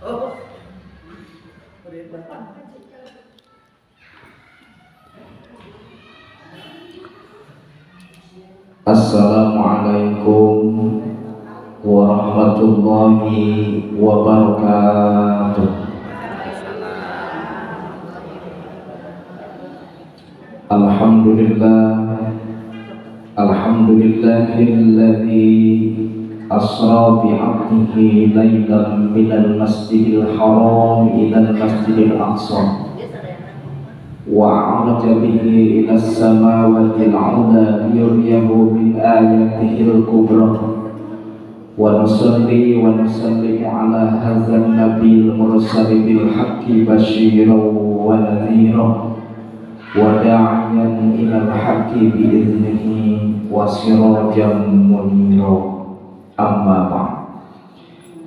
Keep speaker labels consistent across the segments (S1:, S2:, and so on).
S1: Assalamualaikum warahmatullahi wabarakatuh. Alhamdulillahilladzi asra bi'abdihi laylan minal masjidil haram ilal masjidil aqsa wa 'araja bihi ilas samawati al-'ula liyuriyahu min ayatihil kubra. Wa nusalli wa nusallimu ala hadzal nabiyil mursali bil haqqi basyiran wa nadhiran wa da'iyan ilal haqqi bi idnihi wa sirajan munira. Amma ba'd.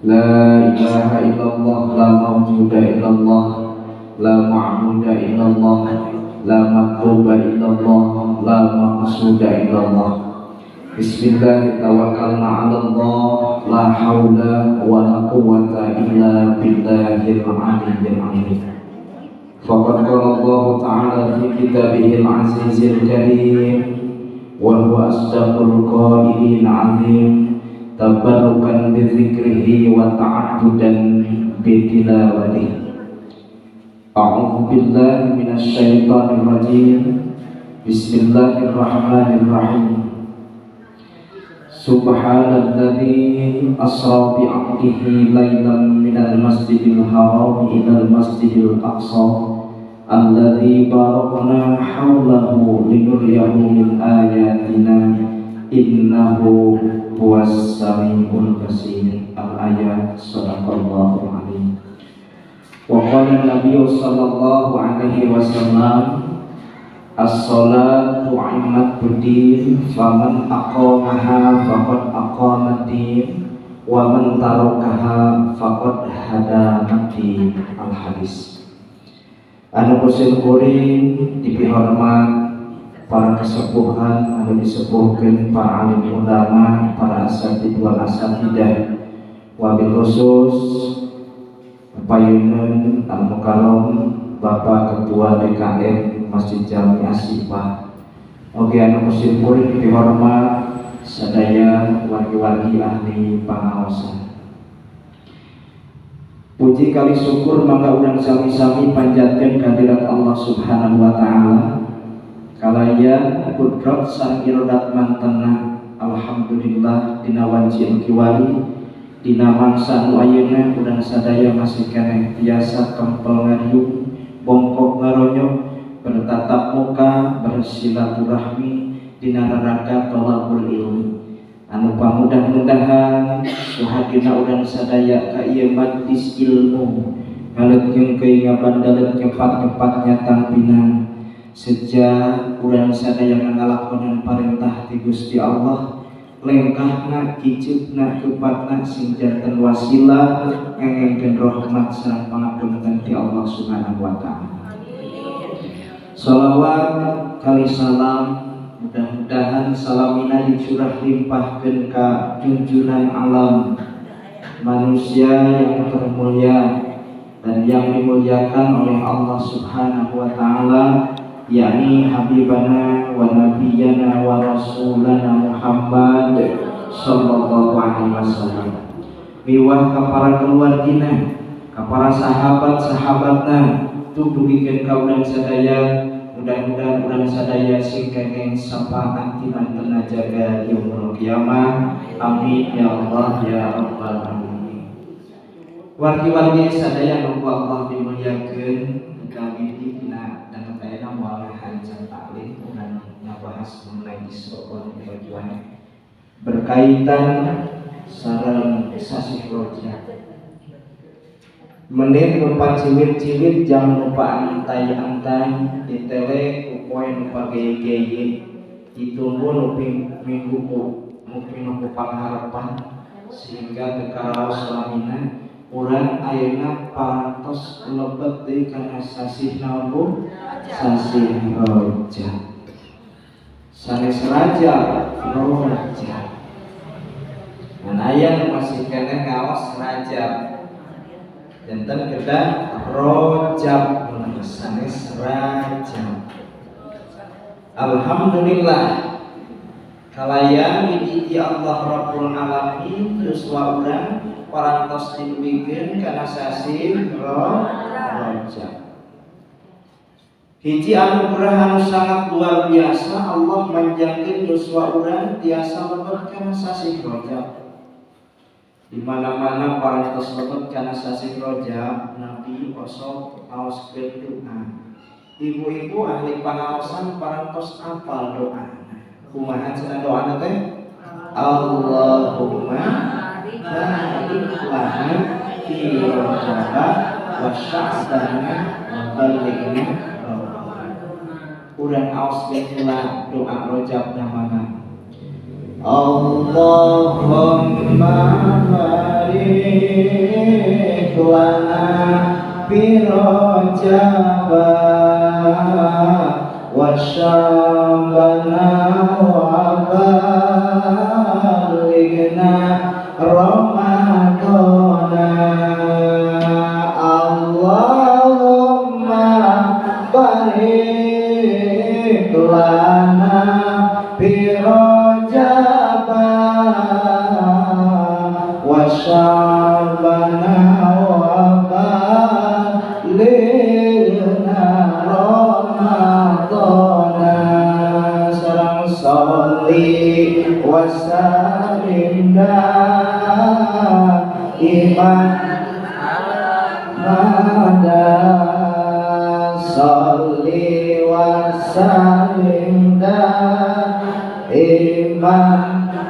S1: La ilaha illallah, la mawjuda illallah, la ma'buda illallah, la matluba illallah, la maqsuda illallah. Bismillah tawakkalna 'ala Allah, la haula wa la quwwata illa billahil 'aliyyil 'azim. Faqad qala Allah ta'ala fi kitabihil 'azizil karim wa huwa asdaqul qailin 'azim tabarrukan bi dzikrihi wa ta'addudan bi tilawatihi. A'udzu billahi minasy syaithanir rajim. Bismillahirrahmanirrahim. Subhanalladzi asra bi 'abdihi laylan minal masjidil haram ilal masjidil aqsa alladzi barakna haulahu linuriyahu min ayatina innahu huwas samiul basir. Al-ayat. Shadaqallahu alaihi. Wa qala Nabi sallallahu alaihi wasallam, as-salatu imaduddin faman aqamaha faqad aqamaddin wa man tarakaha faqad hadamaddin. Al-hadis. Anu kusil kuring dipihormat para kesepuhan anu disepuhkeun para alim ulama, para asatidz wal asatidah, wabil khusus payunan al-mukarram Bapak Ketua DKM Masjid Jami Asifah. Oke, anu kusimpurin dihormat sadaya wargi-wargi ahli pangaosan. Puji kali syukur mangga urang sami-sami panjatkeun kehadirat Allah Subhanahu wa taala. Kalaya kudrat sang irodat mantena, alhamdulillah dina wanci kiwari dina mangsa nu ayeuna urang sadaya masih keneh tiasa kempel ngariung, bongkok ngaronyo, bertatap muka, bersilaturahmi dina raraka thalabul ilmi. Anu pamudah-mudahan suhadina urang sadaya ka ieu majlis ilmu ngaleutkeun keingaban dalam nyepat-nyepatnya tampinan sejak urang sadaya ngalakonan parentah ti Gusti Allah, lengkahna kicupna kepatna sing janten wasilah ngengengkeun rahmat sareng pangapunten ti Allah Subhanahu wa taala. Shalawat kali salam mudah-mudahan salamina dicurah limpahkeun ka junjungan alam manusia yang termulia dan yang dimuliakan oleh Allah Subhanahu wa taala, yakni habibana wa nabiyana wa rasulana Muhammad sallallahu alaihi wasallam. Miwah ka para keluargina, ka para sahabat-sahabatna, tugdugikeun ka urang sadaya. Mudah-mudahan urang sadaya sing kenging sapaat tinantena jaga yaumul qiyamah. Amin ya Allah ya rabbal alamin. Wargi-wargi sadaya nu Allah dimuliakeun kami dina dan kayana moal hancang taklim urang ngabahas mengenai Isra wal Mi'raj berkaitan sareng sasih Rajab. Menit lupa ciwit-ciwit, jam lupa antai-antai, ditele kupoe lupa geye-geye, ditunggu nupi minggu nupi pangharapan sehingga tekaraos lamina urang ayeuna parantos lebet deui kana sasih naon sasih Rajab. Sanes Rajab Rajab. Dan aya nu masih keneh ngaos Rajab. Jantan kedah Rajab sanes Rajab. Alhamdulillah kalayan di Allah Rabbul Alamin yuswa urang parantos dipikeun kana sasi Rajab. Hiji anugerah anu sangat luar biasa Allah manjangkeun yuswa urang tiasa lebet kana sasi Rajab. Di mana-mana parantos lebet kana sasi Rajab Nabi osok aos doa. Ibu-ibu ahli pangaosan parantos apal doa. Kumaha cenah doana teh? Allahumma barik lana fi Rajab wa sya'bana wa ballighna. Urang aos heula doa Rajab namana. Allahumma barik lana fi Rajab wa sya'bana wa ballighna Ramadana. Allahumma barik lana fi Rajab wa sya'bana wa ballighna Ramadana. Sareng sholli wa sallim iman mada sholli wa sallim iman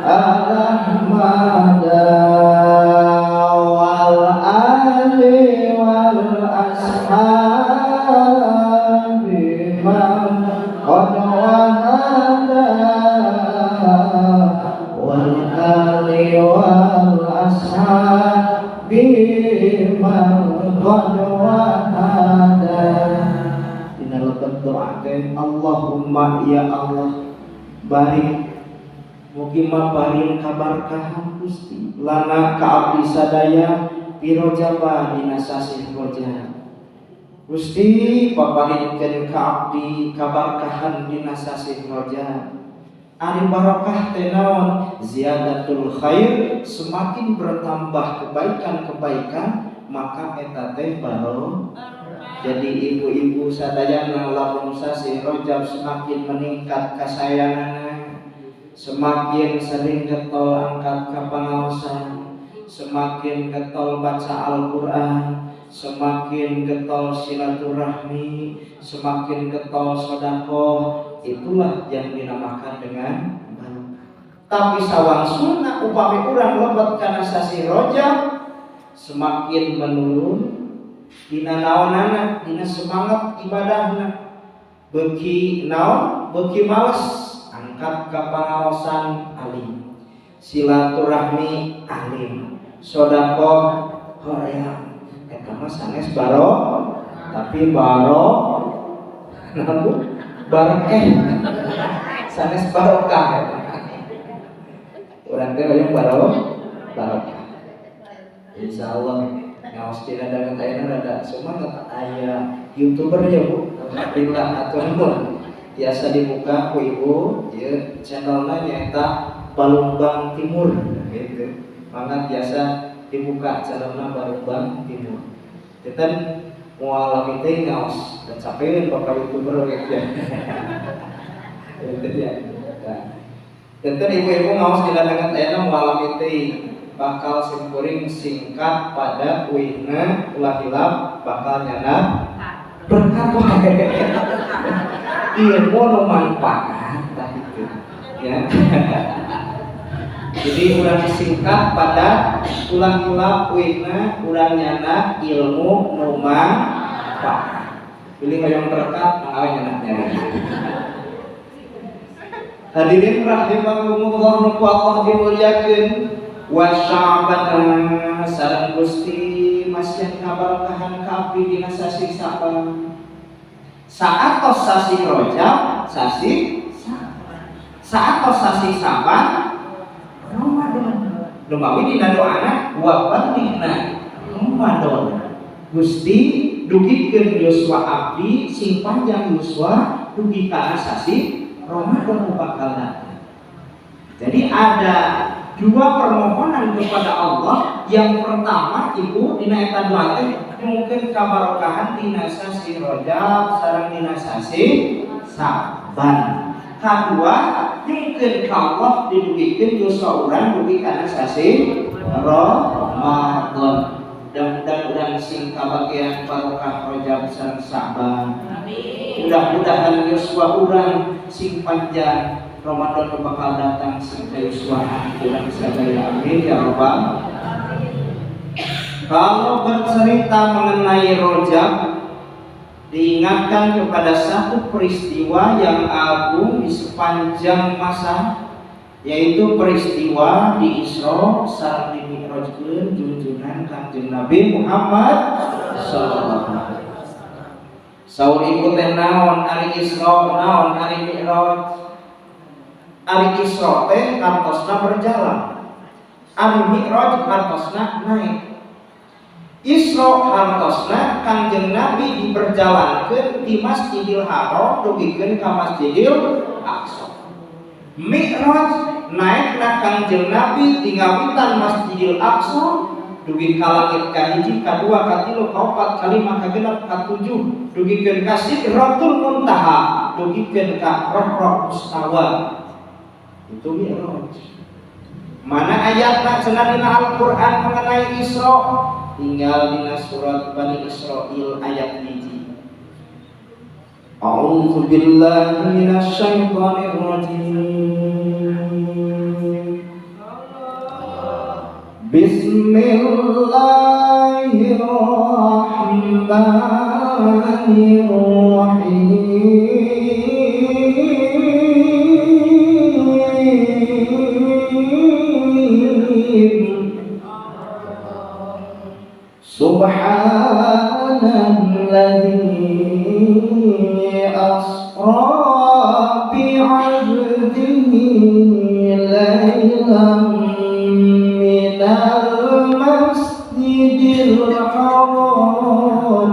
S1: al-ahmada wal ali wal ashabi man qad wahada wal ali wal ashabi man qad wahada. Dina lebet doakeun Allahumma ya Allah barik mugi maparin kabarkahan Gusti lana ka abdi sadaya fi Rajab dina sasi Rajab. Gusti paparinkeun ka abdi kabarkahan dina sasi Rajab. Ari barokah teh naon? Ziyadatul khair, semakin bertambah kebaikan-kebaikan maka eta teh barokah. Jadi ibu-ibu sadayana lamun sasi Rajab semakin meningkat kasayanganna, semakin sering getol angkat ka pangaosan, semakin getol baca Al-Qur'an, semakin getol silaturahmi, semakin getol sedekah, itulah yang dinamakan dengan barokah. Tapi sawangsuna upami urang lebet kana sasi Rajab semakin menurun dina naonana, dina semangat ibadahna, beuki naon, beuki males angkat ka pangaosan alim, silaturahmi alim, sedekah hoream. Eta mah sanes barokah, tapi barokah sanes barokah. Urang teh hoyong barokah. Insyaallah ngaos dina dagang ayeuna rada semangat aya YouTuber ya Bu. Alhamdulillah atur nuhun. Biasa dibuka ku Ibu ieu channelna nyaeta Balumbang Timur gitu. Mangga biasa dibuka channelna Balumbang Timur. Teten moal lami teh ngaos dan sapeun bakal YouTuber we ya. Itu dia. Teten ibu-ibu ngaos dina dagang ayeuna moal lami teh bakal simkuring singkat pada uihna ulah hilap bakal nyana berkat wae. Ilmu nu manfaat tah itu ya. Jadi urang singkat pada ulah hilap uihna urang nyana ilmu nu manfaat. Pilih hoyong berkat mangga nyana nyana. Hadirin rahimakumullah nu Allah dimuliakeun. Wa sya'bana sareng Gusti masih kabarkahan ka abdi dina sasi Sa'ban. Saatos sasi Rajab sasi saatos sasi Sa'ban Ramadan. Lumawi dina doana wa ballighna Ramadan. Gusti dugikeun yuswa abdi sing panjang yuswa dugi kana sasi Ramadan bakal datang. Jadi ada dua permohonan kepada Allah. Yang pertama ibu dina eta doa teh mungkin kabarokahan dina sasi Rajab sareng dina sasi Saban. Kedua mungkin ka Allah didugikeun yuswa urang dugi kana sasi Ramadan. Mudah-mudahan sing kabagian barokah Rajab sareng Saban. Mudah-mudahan yuswa urang sing panjang Ramadan bakal datang sing yuswaan urang sadaya. Amin ya rabbal. Kalau bercerita mengenai Rajab, diingatkan kepada satu peristiwa yang agung di sepanjang masa, yaitu peristiwa di Isra sareng di Mi'rajkeun junjungan Kanjeng Nabi Muhammad sallallahu alaihi wasallam. Saur ibu teh naon ari Isra, naon ari Mi'raj? Ari Isra teh kartosna berjalan, ari Mi'raj kartosna naik. Isra hartosna Kanjeng Nabi diperjalankeun di Masjidil Haram dugikeun ka Masjidil Aqsa. Mi'raj naikna Kanjeng Nabi di ngawitan Masjidil Aqsa dugi ka langit kahiji, kadua, katilu, kaopat, kalima, kagenep, katujuh dugikeun ka Sidratul Muntaha, dugikeun ka Roh Mustawa. Itu Mi'raj. Mana ayatna cenah dina Al-Qur'an mengenai Isra? Tinggal dina surat Bani Israil ayat 1. A'udzu billahi minasy syaithanir rajim. Bismillahirrahmanirrahim. Subhanalladzi asra bi'abdihi laylan minal masjidil haram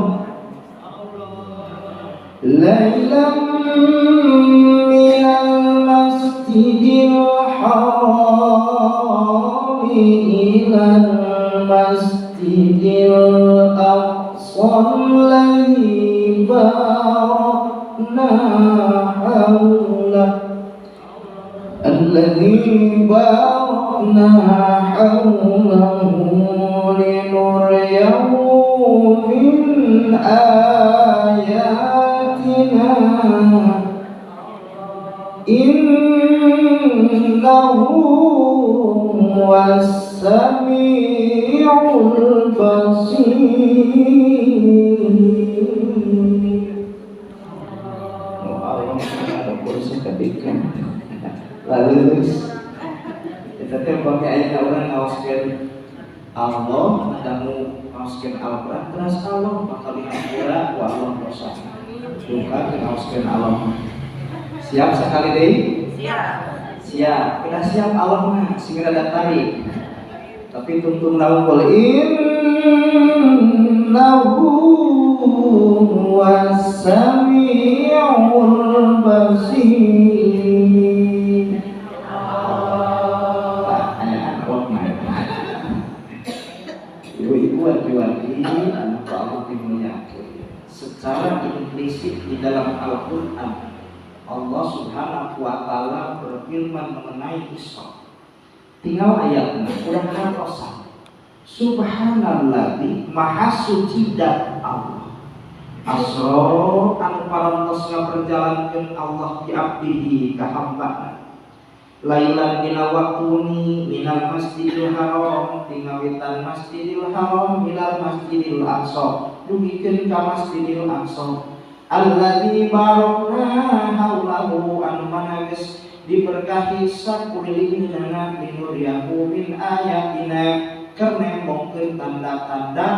S1: laylan minal masjidil haram ilal masjidil aqsa alladzi barakna hawlahu linuriyahu min ayatina innahu was-sami'ul basir. Allah ada kursi ketika lalu kita pakai ayat orang ngaoskeun Allah adamu ngaoskeun Al-Qur'an terus Allah bakal dihampura ku Allah dosa. Bukan ngaoskeun Allah. Siap sekali deui? Siap. Kita siap Allah mah segera datari. Tapi tuntung naungkul innahu was-sami'ul basir. Ibu-ibu hati-hati anak Allah dimuliakan. Secara implisit di dalam Al-Qur'an Allah Subhanahu wa taala berfirman mengenai Isra. Tinggal ayatnya kurang ratusan. Subhanalladzi maha suci dan Allah. Asra anu parantos ngaperjalankeun Allah di abdihi ka hambana. Lailan dina waktuni minal masjidil haram tingawitan masjidil haram minal masjidil aqsa dugikeun ka masjidil aqsa alladzi barakna haulahu anu mana geus diberkahi sakulilinganna linuriyahu min ayatina karena mungkin tanda-tanda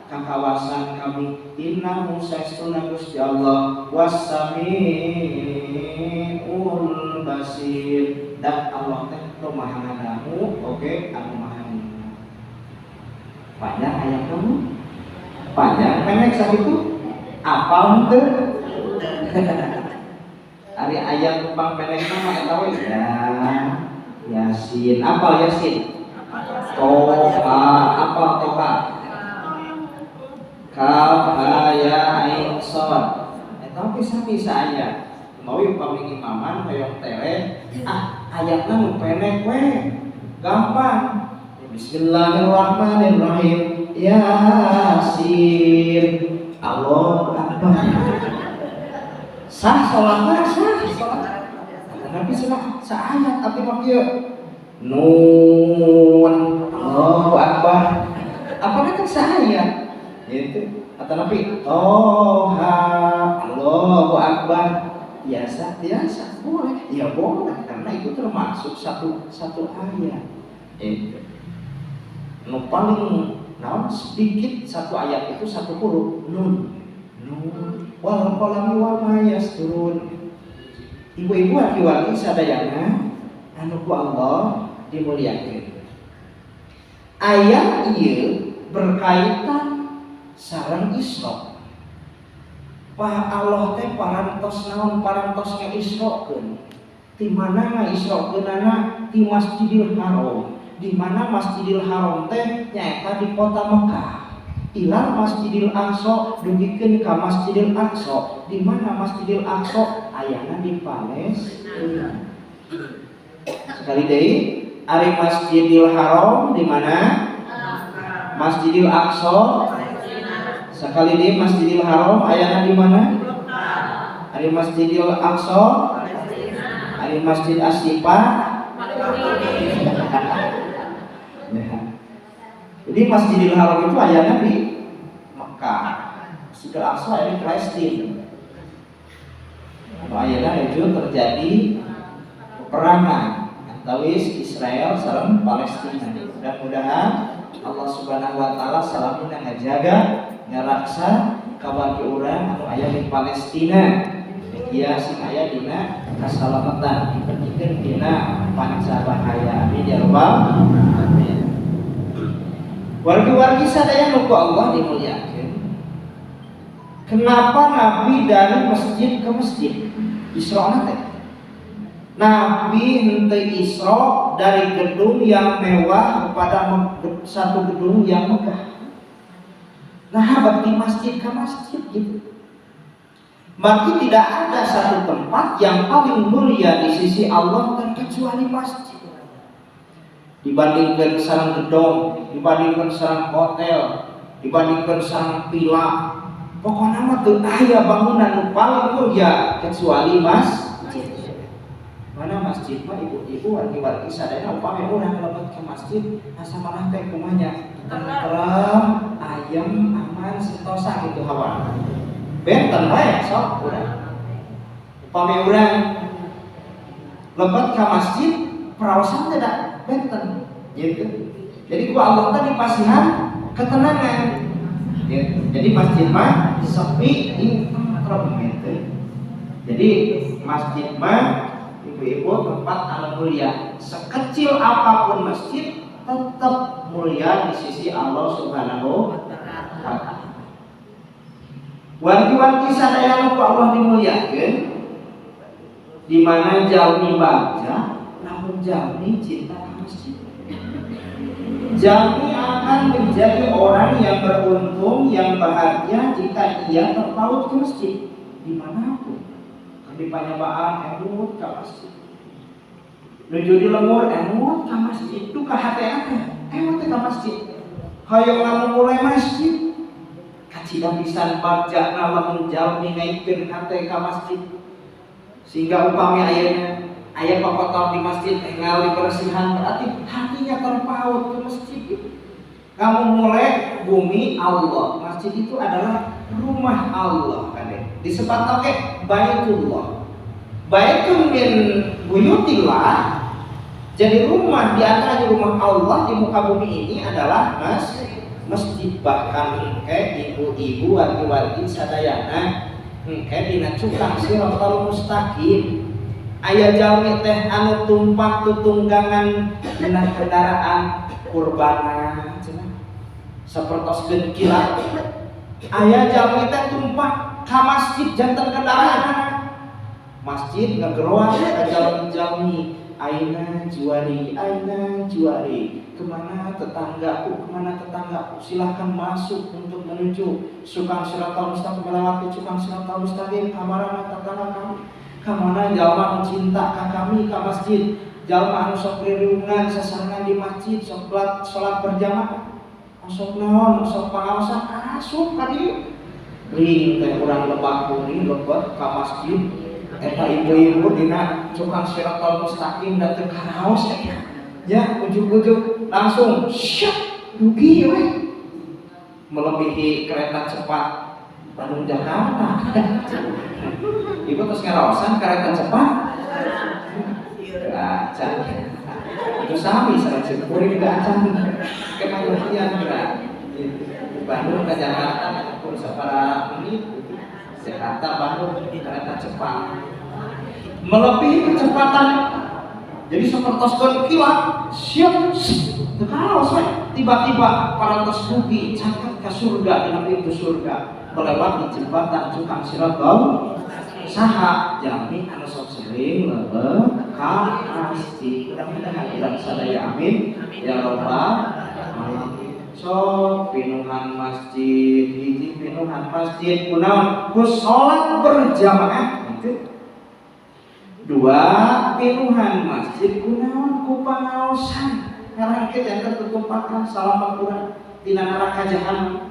S1: kekawasan kami innahu saestuna Gusti Allah was-sami'ul basir dan Allah teh maha ngadangu oke anu maha ninggal. Banyak ayat kamu panjang pendek sakitu apal henteu ari ayat numpang pendek mah eta we ya Yasin apal Yasin Toha apal Toha Kaf ya ain shad eta bisa aya mau upami imaman hoyong tere ayatna nu pendek we gampang Bismillahirrahmanirrahim Yasin Allahu Akbar sah sholatnya sah tapi sah ayat tapi mah kieu Nun Allahu Akbar apakah kan sah ayat itu atau nabi Toha Allahu Akbar biasa boleh ya boleh karena itu termasuk satu ayat paling sedikit satu ayat itu satu huruf nun wal qalami wa ma yasturun ibu-ibu aki-aki sadayana anu ku Allah dimuliakeun ayat ieu berkaitan sareng Isra Allah teh parantos naon parantos ngisrokeun di mana ngisrokeunana di Masjidil Haram di mana Masjidil Haram teh nyaeta di kota Mekah. Ilang Masjidil Aqsa dugikeun ka Masjidil Aqsa, di mana Masjidil Aqsa ayana di Palestina. Sekali deui, ari Masjidil Haram di mana? Masjidil Aqsa. Sekali deui Masjidil Haram ayana di mana? Ari Masjidil Aqsa. Ari Masjid Asyifa. Jadi Masjidil Haram itu ayatnya di Mekah, Masjidil Aqsa ayatnya di Palestina. Ayatnya itu terjadi peperangan antara Israel sareng Palestina. Mudah-mudahan Allah Subhanahu Wa Taala salamina ngajaga ngaraksa kabagi urang anu aya di Palestina. Dia sing aya dina kasalamatan diperdikeun dina panca bahaya amin ya rabbal alamin. Wargi-wargi sadaya nu ku Allah dimuliakeun. Kenapa Nabi dari masjid ke masjid? Isra teh. Nabi henteu Isra dari gedung yang mewah kepada satu gedung yang megah. Nah, berarti masjid ke masjid gitu. Berarti tidak ada satu tempat yang paling mulia di sisi Allah kecuali masjid. Dibandingkan sareng gedung, dibandingkan sareng hotel, dibandingkan sareng villa, pokoknya mah teu aya bangunan nu paling mulia kecuali masjid. Mana masjid mah ibu-ibu wargi-wargi sadayana upami urang lebet ke masjid asa manah teh kumanya tentrem, ayem, aman, sentosa gitu hawa. Benten bae sok urang. Upami urang lebet ka masjid perawasan tidak benten gitu. Jadi ku Allah tadi pasihan ketenangan gitu. Jadi masjid mah sepi tentrem gitu. Jadi masjid mah ibu-ibu tempat anu mulia. Sekecil apapun masjid tetap mulia di sisi Allah Subhanahu wa taala. Wanti-wanti sadaya nu Allah dimuliakeun di mana jalmi baca namun jalmi cinta masjid. Jalmi akan menjadi orang yang beruntung, yang bahagia jika ia terpaut ke masjid dimanapun. Di panyabaan emut ke masjid, nuju di lemur emut ke masjid, itu ke hati-hati emut ke masjid. Hayang lamun mulai masjid, kacida pisan bagja lamun jalmi ngaitkeun hati ke masjid, sehingga upami aya kotor di masjid tinggal dibersihan berarti hatinya terpaut ke masjid. Kamu mulai bumi Allah, masjid itu adalah rumah Allah kan. Disebut oke Baitullah. Baitun min buyutillah. Jadi rumah di antara rumah Allah di muka bumi ini adalah masjid. Bahkan ibu-ibu wargi-wargi sadayana dina cukang siratal mustaqim. Aya jalmi teh anu tumpah tutunggangan dina kendaraan kurbana cenah. Sapertos kilat Aya jami teh tumpah ka masjid janten kendaraan. Masjid ngageroan ka jami-jami, aina juari, kemana tetanggaku, silahkan masuk untuk menuju Sukang Siratal Mustaqim, melewati Sukang Siratal Mustaqim, kamarana tetangga kami, kamana jalma cinta ka kami ka masjid, jalma anu sok rirungan sasarangan di masjid, sok salat berjamaah, sok naon, sok pangaosan, asup ka dieu. Ring teh urang lebah kuning lebet ka masjid. Eta ibu-ibu dina Sukang Siratal Mustaqim datang ke haus ya ujuk-ujuk langsung syuk dugi we melebihi kereta cepat Bandung Jakarta. Ibu terus ngeraosan kereta cepat acan itu sami sareng sekuring acan kemaluan gerak Bandung ke Jakarta pun sabaraha menit Jakarta Bandung kereta cepat melebihi kecepatan, jadi seperti kilat siap terus tiba-tiba parantos dugi cangkat ke surga dengan pintu surga melewati jembatan Sukang Siratal saha jami anu sok sering leuweung ka masjid. Mudah-mudahan urang sadaya amin ya rabbal alamin. So pinuhan masjid, hiji pinuhan masjid kunaon ku salat berjamaah gitu. Dua pinuhan masjid kunaon ku pangaosan ngarangke janten tutumpakan salamakuran tina neraka jahanam.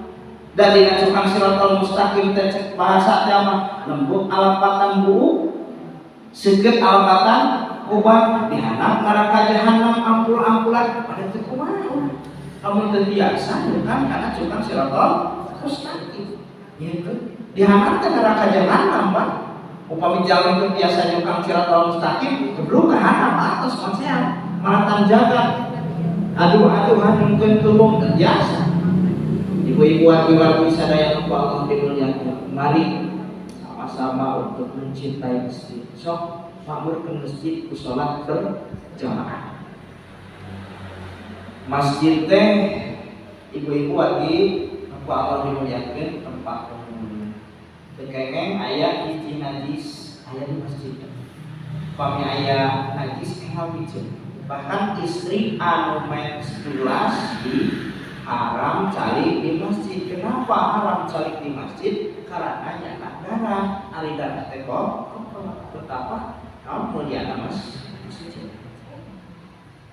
S1: Dan dina Sukang Siratal Mustaqim teh cek bahasa jama lembut alapatan buuk seukeut alapatan obat dihanap neraka jahanam ampul-ampulan pada teu kumaha. Kamu terbiasa bukan karena Sukang Siratal Mustaqim. Gitu. Dihanap teh neraka jahanam, Pak. Upami jalan itu biasa Sukang Siratal Mustaqim, belum kahanap atas konsean, manatan jaga. Aduh-aduhan mungkin tulung terbiasa. Ibu-ibu wargi-wargi sadaya Allah dimuliakan. Mari sama-sama untuk mencintai masjid. Sok makmur ke masjid ku salat berjamaah. Masjid teh ibu-ibu wargi Allah dimuliakan tempat umum. Kengeng aya hiji najis aya di masjid. Pami aya najis enggal bijeun. Bahkan istri anu menstruasi di haram calik di masjid. Kenapa haram calik di masjid? Karena nyanak darah, ari darah teh kok betapa kaum muliana masjid.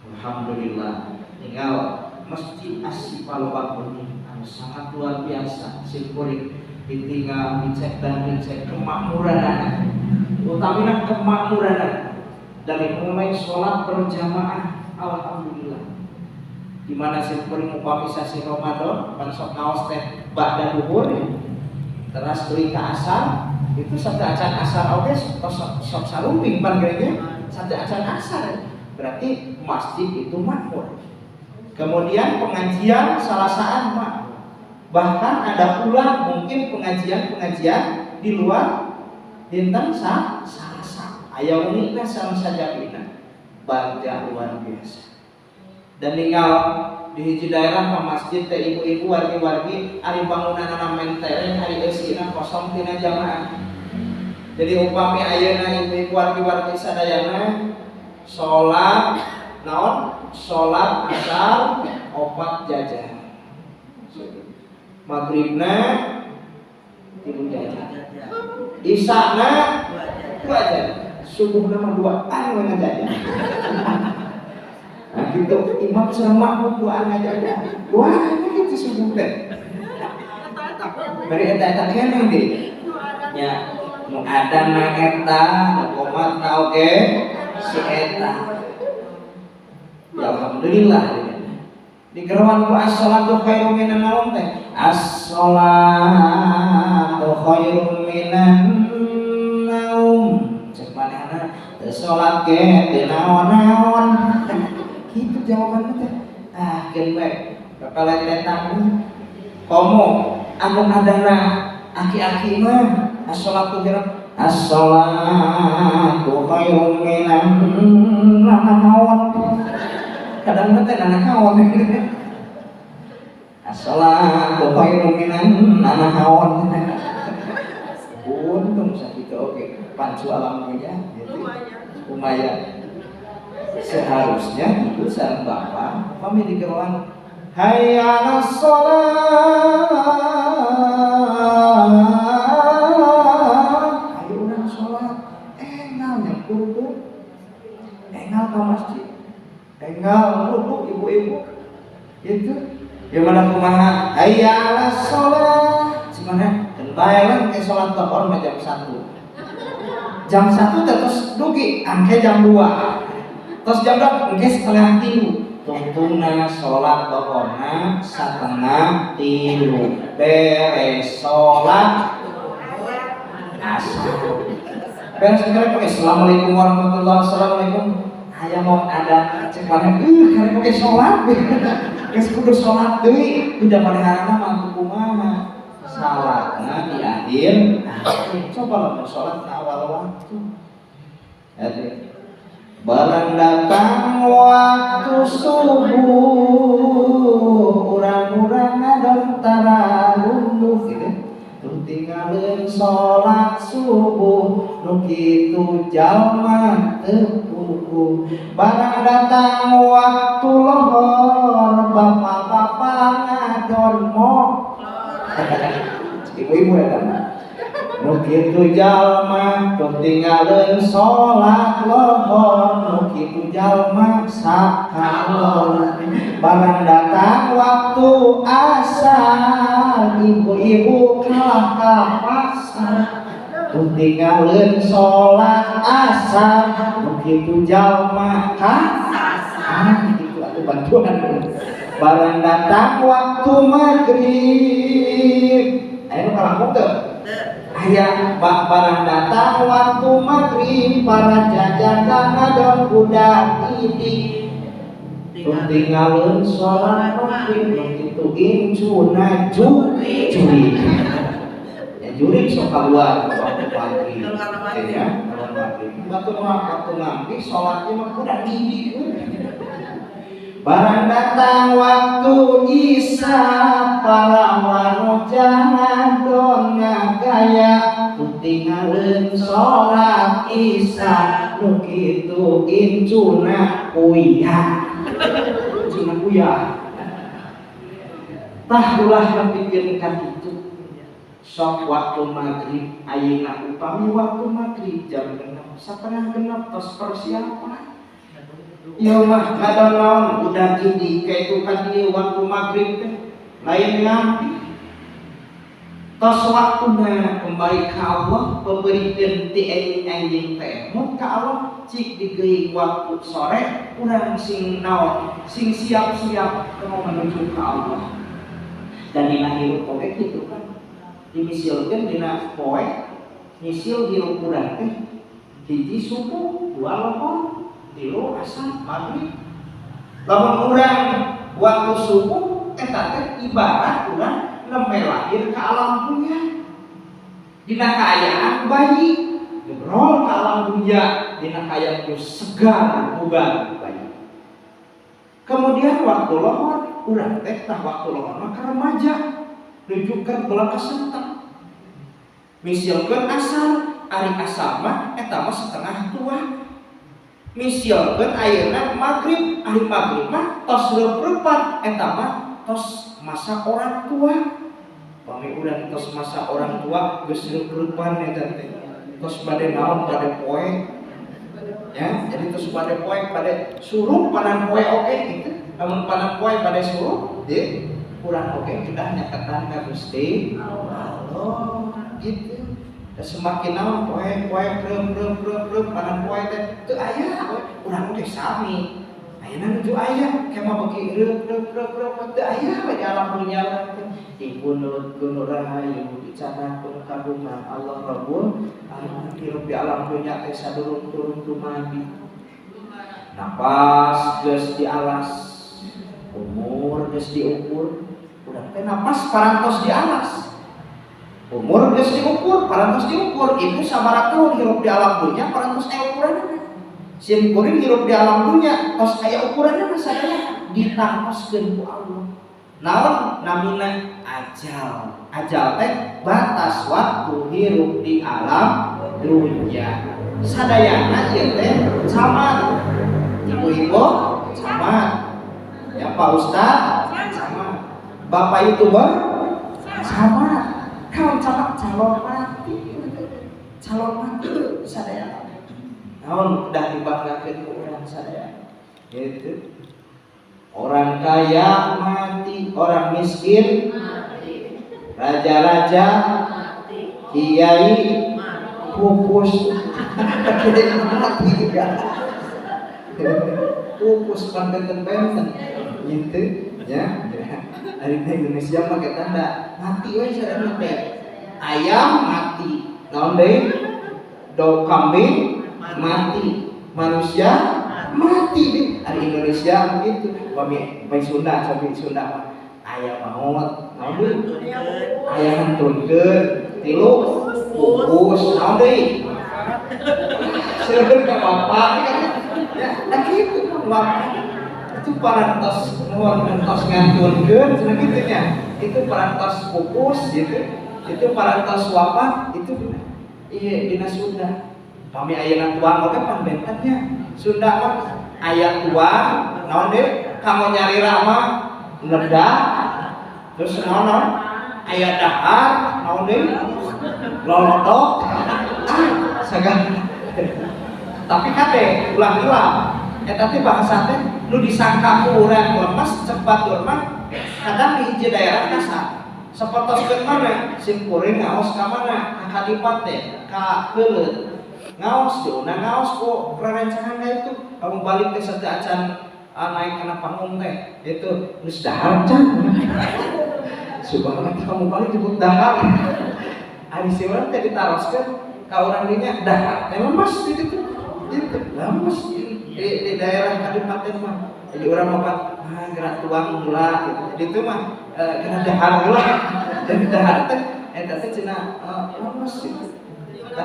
S1: Alhamdulillah, tinggal masjid Asy-Syifa ini sangat luar biasa. Syukurin ditinggal dicek dan dicek kemakmuran, utamina kemakmuran dari mulai sholat berjamaah. Alhamdulillah. Di mana syukurin upamisasi Ramadan pan sok naos teh ba'da duhur teras teuing ka asar itu sampai acan asar oge sok sarumping pan gereja sampai acan asar berarti masjid itu makmur. Kemudian pengajian salasaan makmur. Bahkan ada pula mungkin pengajian di luar dinten salasa aya unikna saja pina bagja luar biasa. Dan tinggal di hiji daerah ka masjid teh ibu-ibu wargi-wargi ari bangunanna mentereng ari eusina kosong tina jamaah. Jadi upami ayeuna ibu-ibu wargi-wargi sadayana salat naon? Salat asar opat jajan. Maghribna 3 jajan. Isana 2 jajan. Subuhna mah 2 anu ngajajan. Nah gitu imam sama makmum 2 ngajajan. 2 anu kitu subuh teh. Bari eta keneh deui. Nya nu adana eta, nu qomatna oge si eta. Ya alhamdulillah. Di gerowan ku as-shalatu khairum minan naum teh. As-shalatu khairum minan naum. Cek manehna teu salat ge teu naon-naon. Kitu jawabanna teh. Ah geun bae. Kakaletetan komo anu adana aki-aki mah as-shalatu khairum khairum minan naum. Kadang teh anak hawa as-shalatu khairum minan naum maju alam dunia gitu. Lumayan. Seharusnya itu sareng bapak pami dikeroan hayya 'alas shalah. Ayo urang salat. Enggal nyangkur enggal ke masjid. Enggal ruku ibu-ibu. Gitu. Ya mana kumaha hayya 'alas shalah. Gimana? Dan bayaran ke salat duhur jam 1. Jam 1 terus dugi angke jam 2. Terus jam 2 engke setengah 3. Tuntuna sholat duhurna setengah 3. Beres sholat asar. Beres kare pakai assalamualaikum warahmatullahi wabarakatuh. Assalamualaikum. Aya mau ada cek mana kare pakai sholat. Geus kudu sholat deui. Udah panehanana mah kumaha? Salatna di akhir. Coba lamun sholat na awal waktu. Barang datang waktu subuh, urang-urang ngadon tararunduh gitu. Terus tinggalin sholat subuh, nu kitu jalma teu puguh. Barang datang waktu lohor, bapak-bapak ngadon moh. Ibu-ibu ya kan? Nu kitu jalma teu tinggalin sholat lohor, nu kitu jalma sakalor. Barang datang waktu asar, ibu-ibu kalah ka pasar. Teu tinggalin sholat asar, nu kitu jalma kasar. Itu atuh bantuan. Barang datang waktu maghrib, ayo kalangkung teu? Aya barang datang waktu maghrib, para jajakan ngadon budak tidik. Tinggalin sholat maghrib, itu incuna juri. Ya juri sok keluar waktu maghrib. Ya, keluar maghrib. Waktu maghrib sholatnya mah budak tidik. Barang datang waktu isya, para wanita ngadon ngagaya. Tinggalin sholat isya, nu kitu incuna uyah. Incuna uyah. Tah ulah nepikeun ka kitu. Sok waktu maghrib ayeuna upami waktu maghrib jam 6, satengah 6 tos persiapan. Ieu mah kadang-kadang udah gini kayak itu kan dia waktu maghrib teh lain ngampi. Tos waktuna kembali ke Allah, pemberikan ti anjing teh mun ka Allah cik digeuing waktu sore urang sing naon sing siap-siap mau menuju ke Allah. Dan dina hirup oge kitu kan dimisilkeun dina poe misil hirup urang teh hiji subuh, dua lohor, 3 asar maghrib. Lamun urang waktu subuh eta teh ibarat urang nembe lahir ke alam dunia. Dina kaayaan bayi ngebrol ke alam dunia, dina kaayaan itu segar bugar bayi. Kemudian waktu lohor urang teh tah waktu lohor mah ka remaja nunjukkeun bola kesentak. Misilkeun asar, ari asar mah eta mah setengah tua. Misilkeun ayeuna maghrib, ari maghrib mah tos reprepan eta mah tos masa orang tua. Pami urang tos masa orang tua geus reprepan eta teh. Tos bade naon bade poe. Ya, jadi tos bade poe bade suruh panan poe oge gitu. Lamun panan poe bade suruh, di urang oge kita nyaketan ka Gusti Allah gitu. Semakin naon poe krep panan poe teh teu aya urang teh sami ayeuna nuju aya kema beki krep teu aya we alam dunya teh dipun nurutkeun rahayu dicanakeun kagungan Allah Rabbul alamin hirup di alam dunya teh sadurung-durung dumadi. Napas geus dialas, umur geus diukur, urang teh napas parantos dialas. Umur geus diukur, parantos diukur, ibu sabaraha tahun hirup di alam dunya parantos aya ukuranna. Sieun kuring hirup di alam dunya tos aya ukuranna sadaya ditangtoskeun ku Allah. Naon namina ajal. Ajal teh batas waktu hirup di alam dunya. Sadayana ieu teh camat. Ibu-ibu camat. Ya Pak Ustaz camat. Bapak YouTuber camat. Kalau camat calon mati. Calon mati sadayana. Naon udah dibanggakeun ku urang sadayana. Gitu. Orang kaya mati, orang miskin mati, raja-raja mati, kiai pupus mati juga, pupus benten-benten, gitu, ya. Dari Indonesia pakai tanda mati, wes ada mati, ayam mati, naon deui, dog kambing mati, manusia mati deh. Hari Indonesia begitu. Bayi Sunda, cabai Sunda. Ayah maut, naon deui? Ayah hantunkeun, tilu pupus, naon deui? Seueur ka bapak ya, nah kitu bapak. Itu parantos nuhun entos ngantunkeun cenah kitu nya. Itu parantos pupus gitu. Itu parantos wafat itu dina Sunda. Kami ayeuna tuang oge pan bentennya. Sunda mah aya tuang, naon deui? Kamu nyari rama ledak, terus naon aya dahar, naon deui? Lolodok, sagala. Tapi kate ulah-ulah, eta teh bahasa teh nu disangka ku urang lemes cepat mah kadang di hiji daerah kasar. Sapertoskeun mana simkuring ngaos ka mana? Ka kadipat teh, ka heuleut. Ngaos diuna ngaos ku rerencangan itu. Kamu balik teh sajajan naik kena panggung teh itu geus dahar can. Subhanallah kamu balik disebut dahar. Ari si urang teh ditaroskeun ka urang dinya dahar. Teh lemes di ditu. Gitu, lemes di daerah Kadipaten mah. Jadi urang mah gerak tuang heula gitu. Ditu mah kena dahar heula. Jadi dahar teh eta teh cenah lemes gitu. Kita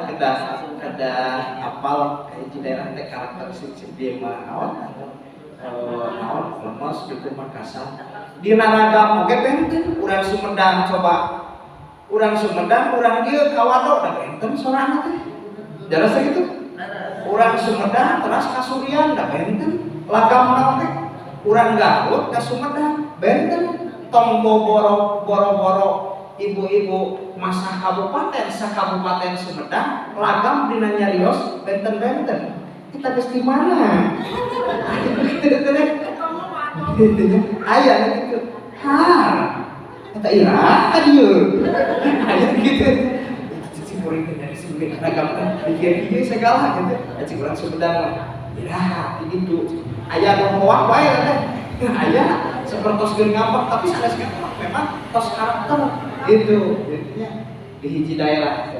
S1: kada apal kayak di daerah teh karakteristik dia mah naon lemes gitu Makassar. Di Naragam oge benten urang Sumedang coba. Urang Sumedang urang dieu ka Wado da benten sorana teh. Jarasa gitu. Urang Sumedang teras ka Surian da benten. Lagamna oge urang Garut ka Sumedang benten. Tong boro-boro ibu-ibu masa kabupaten sakabupaten Sumedang lagam dina nyarios benten-benten. Kita geus di mana? Aya gitu. Eta ira ka dieu. Aya gitu. Cici kuring teh dari sini lagam teh dieu segala gitu. Cik urang Sumedang mah ira kitu. Aya nu hoak wae teh. Aya sapertoskeun ngambek tapi sanes-sanes memang tos karakter. Itu intinya di hiji daerah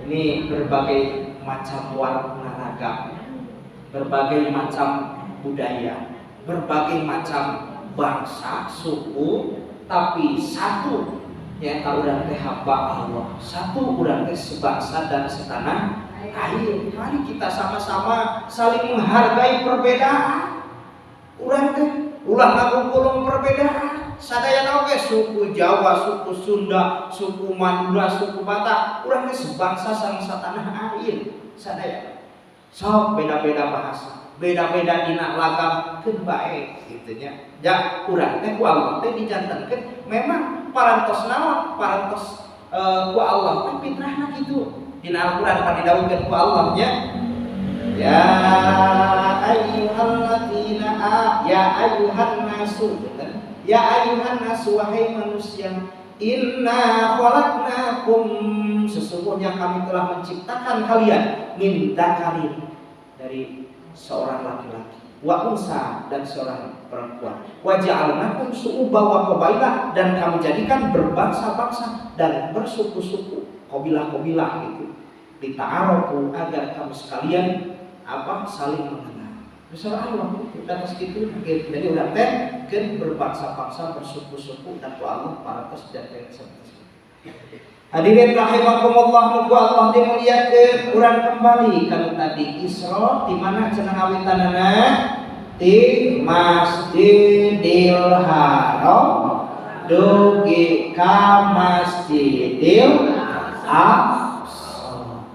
S1: ini berbagai macam warna ragam, berbagai macam budaya, berbagai macam bangsa, suku, tapi satu yang urang teh hamba Allah, satu urang teh sebangsa dan setanah air. Mari kita sama-sama saling menghargai perbedaan. Urang teh ulah ngagulung perbedaan. Sadayana oge suku Jawa, suku Sunda, suku Madura, suku Batak, urang teh sebangsa sareng satanah air. Sadayana. Sok beda-beda bahasa, beda-beda dina lagam keun bae kitu nya. Ja urang teh ku Allah teh dijantenkeun memang parantos naon? Parantos ku Allah teh fitrahna kitu. Dina Al-Qur'an kan didawuhkeun ku Allah nya. Ya ayyuhalladzina ya ayyuhan nasu. Ya ayuhan nasu wahai manusia, inna khalaqnakum sesungguhnya kami telah menciptakan kalian min dzakarin dari seorang laki-laki wa unsa dan seorang perempuan wa ja'alnakum syu'uban wa qabaila dan kami jadikan berbangsa-bangsa dan bersuku-suku qabilah-qabilah itu dita'arafu agar kamu sekalian saling mengenal. Besar Allah kita atas itu jadi urang teh keun berbangsa-bangsa bersuku-suku dan ku Allah parantos dan seperti hadirin rahimakumullah muga Allah dimuliakeun urang kembali kana tadi Isra di mana cenah awitanana di Masjidil Haram dugi ka Masjidil Aqsa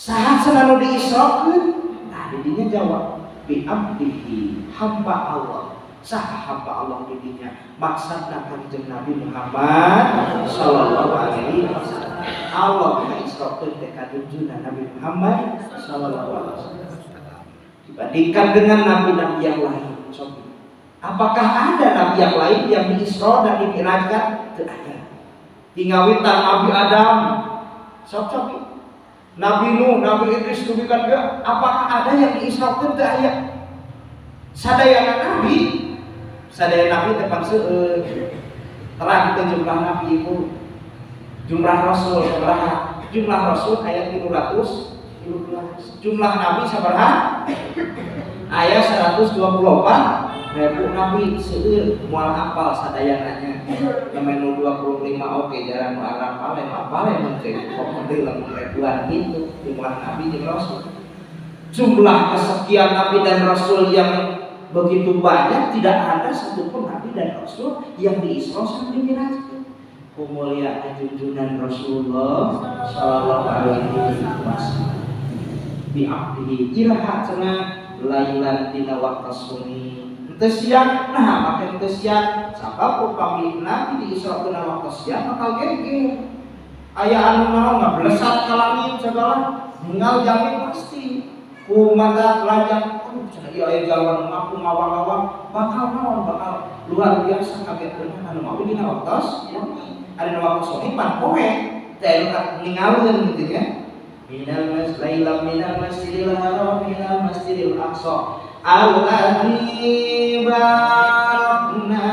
S1: Saha cenah nu diisrokeun? Nah, didinya jawab bi abdihi, hamba Allah. Saha hamba Allah didinya? Maksudna Kanjeng Nabi Muhammad sallallahu alaihi wasallam. Allah mengisrokeun ka junjungan Nabi Muhammad sallallahu alaihi wasallam. Dibandingkan dengan nabi-nabi yang lain. Apakah ada nabi yang lain yang diisra dan dimi'rajkan? Teu ada. Tingawitan Nabi Adam, sok Nabi Nuh, Nabi Idris, dugikan dia. Apakah ada yang diisrakeun teu aya? Sadayana nabi tepan seueur. Terang teu jumlah nabi ibu. Jumlah rasul sabaraha? Jumlah rasul aya 312. Jumlah nabi sabaraha? Aya 124. Ribu nabi seueur moal hafal sadayananya. Lamun 25 oke jarang nu hafal yang penting pokoknya lamun ribuan itu jumlah nabi jeung rasul. Jumlah kesekian nabi dan rasul yang begitu banyak, tidak ada satupun nabi dan rasul yang diisra sampai dimi'rajkeun. Kumulia junjungan Rasulullah sallallahu alaihi wasallam. Bi abdihi iraha cenah lailan dina waqtas sunni. Siang, nah makin siang. Sabab upami nabi diisrokeun waktu siang bakal geger. Aya anu naon ngablesat ka langit segala, ninggal jamin pasti. Kumaha lajang, cenah ieu aya jalan mampu ngawang-ngawang, bakal luar biasa kagetkeun anu mau dina waktu siang. Ada waktu sore pan poe, teh ningalkeun kitu nya. Minal masjidil haram minal masjidil aqsa. Alladzi barakna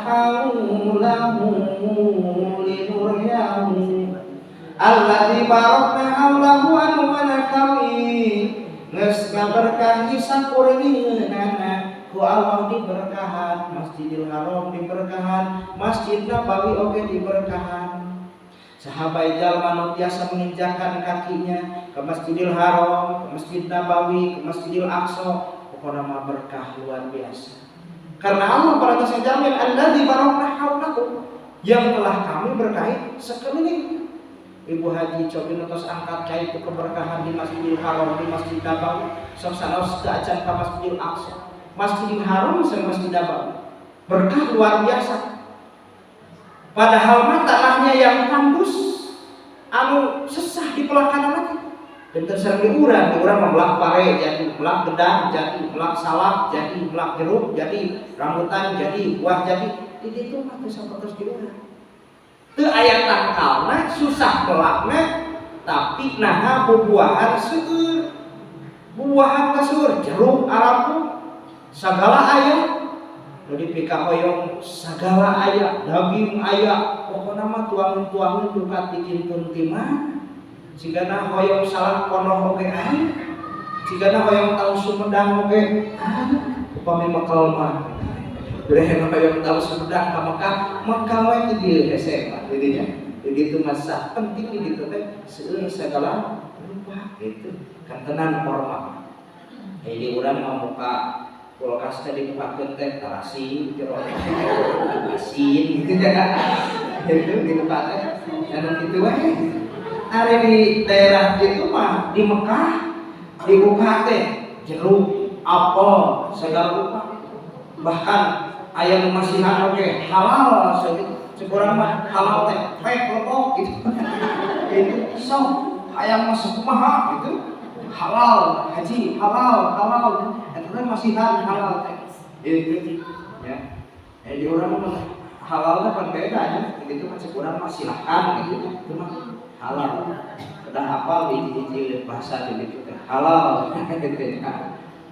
S1: haulahu linuryahu Alladzi barakna haulahu anu mana kami geus ngaberkahi sakuringeunana ku Allah diberkahan Masjidil Haram diberkahan Masjid Nabawi oge diberkahan. Sahabat jalma nu biasa menginjakan kakinya ke Masjidil Haram, ke Masjid Nabawi, ke Masjidil Aqsa, pokoknya mah berkah luar biasa. Karena Allah pada saya jamin alladzi barakna haulahu, yang telah kami berkahi sekeliling. Ibu Haji cobi nutos angkat kait keberkahan di Masjidil Haram, di Masjid Nabawi, sok sanaos teu acan ka Masjidil Aqsa. Masjidil Haram sareng Masjid Nabawi. Berkah luar biasa. Padahal mah tanahnya yang tandus, anu sesah di pelakanan lagi. Dan terserah di urang membelak pare jadi, belak gedang jadi, belak salak jadi, belak jeruk jadi, rambutan jadi, buah jadi. Itu mah terus di urang. Teu aya tangkalna, susah belakna, tapi naha bubuahan seueur. Bubuahan kaseur, jeruk, arabu, sagala aya. Jadi pika hoyong sagala aya, daging aya, pokokna mah tuangan-tuangan dukat dikintun ti mana. Sigana hoyong salak kono oge aya. Sigana hoyong tahu Sumedang oge aya. Upami Mekal mah. Berehan hoyong tahu Sumedang ka Mekah we di dieu hese mah didinya. Begitu masa penting di ditu teh seueur sagala rupa gitu. Kan tenan hormat. Jadi urang mah muka kulkas tadi dipakeun teh tarasi jero asin gitu ya. Itu dibuka teh anu kitu wae. Ari di daerah itu mah di Mekah dibuka teh jeruk, apel, segala rupa. Bahkan aya nu masihan oge halal sekurang mah halal teh pek lepok gitu. Itu pisau aya masuk kumaha gitu. Halal, haji, halal. Itu masihan halal teh. Itu ya. Di urang mah halal teh pan beda nya. Gitu kan sekurang mah silakan gitu. Itu mah halal. Kedah hafal hiji-hiji bahasa gitu teh. Halal gitu.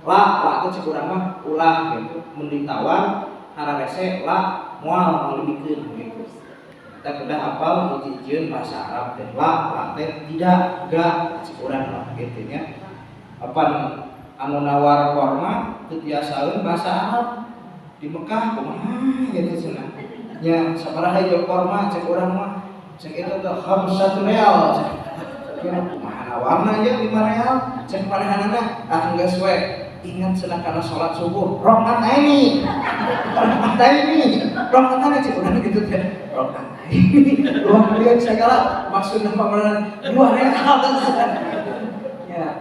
S1: Lah teh sekurang mah ulah gitu. Mun ditawar hararese lah moal ngalibikeun gitu. Kita kedah hafal hiji-hiji bahasa Arab teh. Lah teh tidak enggak sekurang mah gitu nya. Apa anu nawar korma teu biasaeun bahasa Arab di Mekah kumaha gitu cenah. Nya sabaraha ieu korma cek urang mah cek itu teh 5 real. Kira kumaha nawarna ieu 5 real cek panehanana ah geus we ingat senang karena sholat subuh rokat ini cik udah gitu kan rokat ini luar biasa segala maksudnya pemahaman dua real ya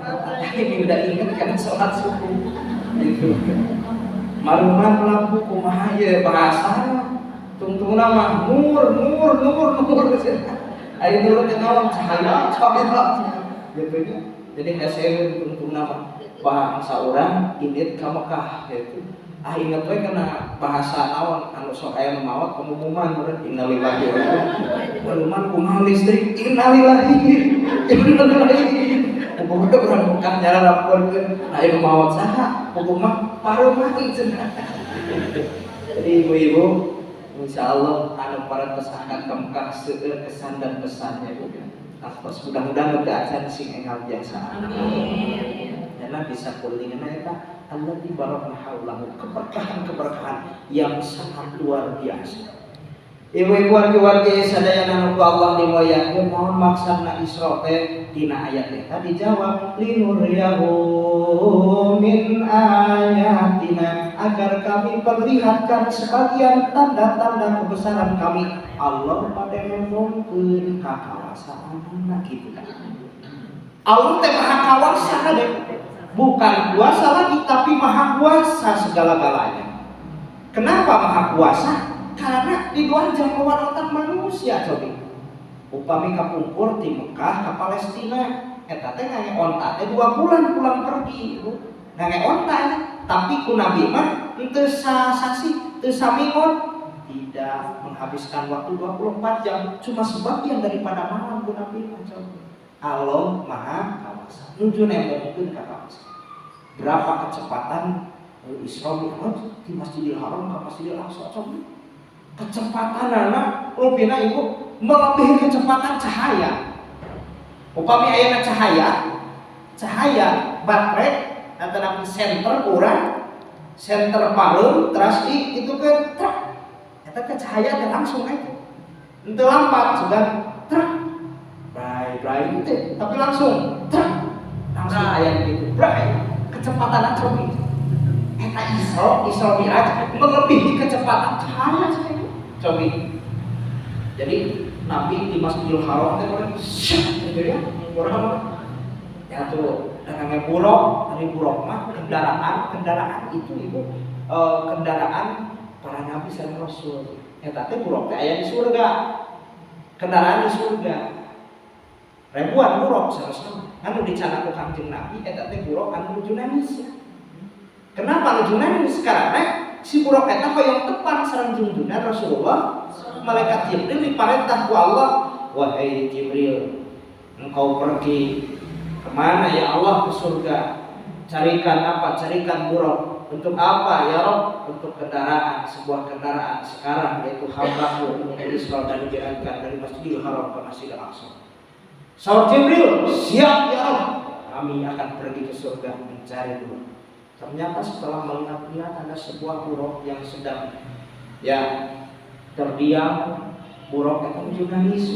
S1: ini udah ingat karena sholat subuh gitu maruman lampu kumaha ya bahasa tungtung nama nur ayo dulu kenal cahaya gitu ya jadi hasil tungtung nama bahasa orang indit ka Mekah gitu ingat we kana bahasa naon anu sok aya maot pengumuman meureun innalillahi wa inna kumaha listrik innalillahi pokoknya orang Mekah nyara laporkeun aya maot saha hukum mah paruh mati cenah jadi ibu-ibu insyaallah anu parantos akan ka Mekah seueur kesan dan pesannya Bu atas mudah-mudahan udah acan sing engal biasa karena bisa kulingna eta allati barakna haulahu keberkahan yang sangat luar biasa. Ibu-ibu warga sadayana nu Allah dimuliakeun mohon maksudna Isra teh dina ayat eta dijawab linuriyahu min ayatina agar kami perlihatkan sebagian tanda-tanda kebesaran kami. Allah pada ngomongkeun kakawasaanna gitu kan. Allah teh maha kawasa deh. Bukan kuasa lagi tapi maha kuasa segala-galanya. Kenapa maha kuasa? Karena di luar jangkauan otak manusia coba. Upami kapungkur di Mekah ke Palestina, eta teh ngage onta teh 2 bulan pulang pergi, ngage onta tapi ku Nabi mah teu sasasi, teu samingon, tidak menghabiskan waktu 24 jam, cuma sebagian daripada malam ku Nabi mah coba. Allah maha kawasa. Nuju nemongkeun ka kawasa. Berapa kecepatan Isra Mi'raj di Masjidil Haram ke Masjidil Aqsa coba. Kecepatan anak rupina ibu melebihi kecepatan cahaya. Upami ayana cahaya baterai antara senter kurang senter parum terus itu ke truk eta ke cahaya teh langsung aja henteu lambat sudah truk brai itu tapi langsung truk langsung aya gitu brai kecepatan cobi eta Isra Mi'raj melebihi kecepatan cahaya cobi. Jadi Nabi di Masjidil Haram teh orang gitu ya. Orang ya tuh dengan buruk mah kendaraan itu kendaraan para nabi dan rasul. Eta teh buruk teh aya di surga. Kendaraan di surga. Ribuan buruk sama-sama. Anu dicana ku Kangjeng Nabi eta teh buruk anu nuju nangis. Kenapa nuju nangis? Karena si buruk eta hoyong tepan sareng junjungan Rasulullah. Malaikat Jibril diparentah ku Allah, wahai Jibril, engkau pergi kemana ya Allah? Ke surga. Carikan apa? Carikan buruk. Untuk apa ya Rabb? Untuk kendaraan, sebuah kendaraan sekarang yaitu hambaku ini Isra dan dijalankan dari Masjidil Haram ke Masjidil Aqsa. Saur Jibril, siap ya Rabb. Kami akan pergi ke surga mencari buruk. Ternyata setelah melihat ada sebuah buruk yang sedang terdiam, buruk itu menuju nangis,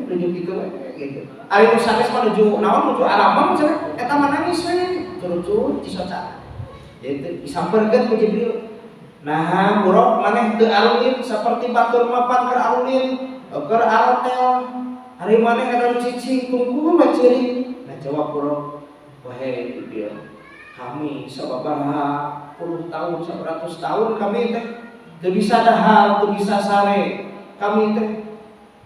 S1: menuju gitu. Ari nu sanes menuju naon menuju Arabang cenah, eta mah nangis we, curut-curut disoca. Jadi disamperkeun ku Jibril. Nah, buruk maneh teu alulin saperti batur mapan keur alulin, keur altel. Ari maneh kada cicing tunggu mah ceuring. Nah, jawab buruk, wahai Jibril, kami sababaraha puluh tahun, 100 tahun kami teh teu bisa dahar, teu bisa sare. Kami teh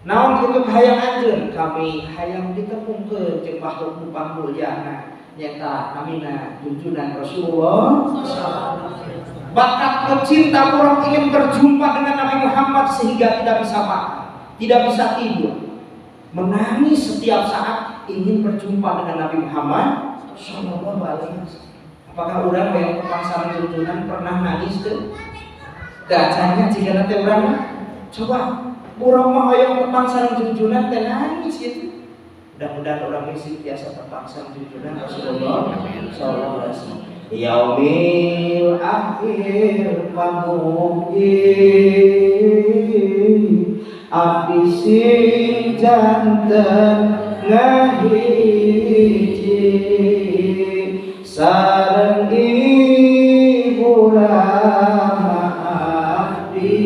S1: naon kitu hayang anjeun, kami hayang ditepungkeun jeung makhluk nu pamulyana nyata namina junjungan Rasulullah. Bakat pecinta orang ingin berjumpa dengan Nabi Muhammad sehingga tidak bisa makan, tidak bisa tidur, menangis setiap saat ingin berjumpa dengan Nabi Muhammad sallallahu alaihi wasallam. Apakah orang yang terpaksa junjungan pernah nangis tuh? Gacanya jika nanti orang coba orang mah yang terpaksa junjungan teh nangis gitu. Mudah-mudahan orang misi biasa terpaksa junjungan Rasulullah sallallahu alaihi wasallam. Yaumil akhir pamungkin abdi sing janten ngahiji sareng ibu rama abdi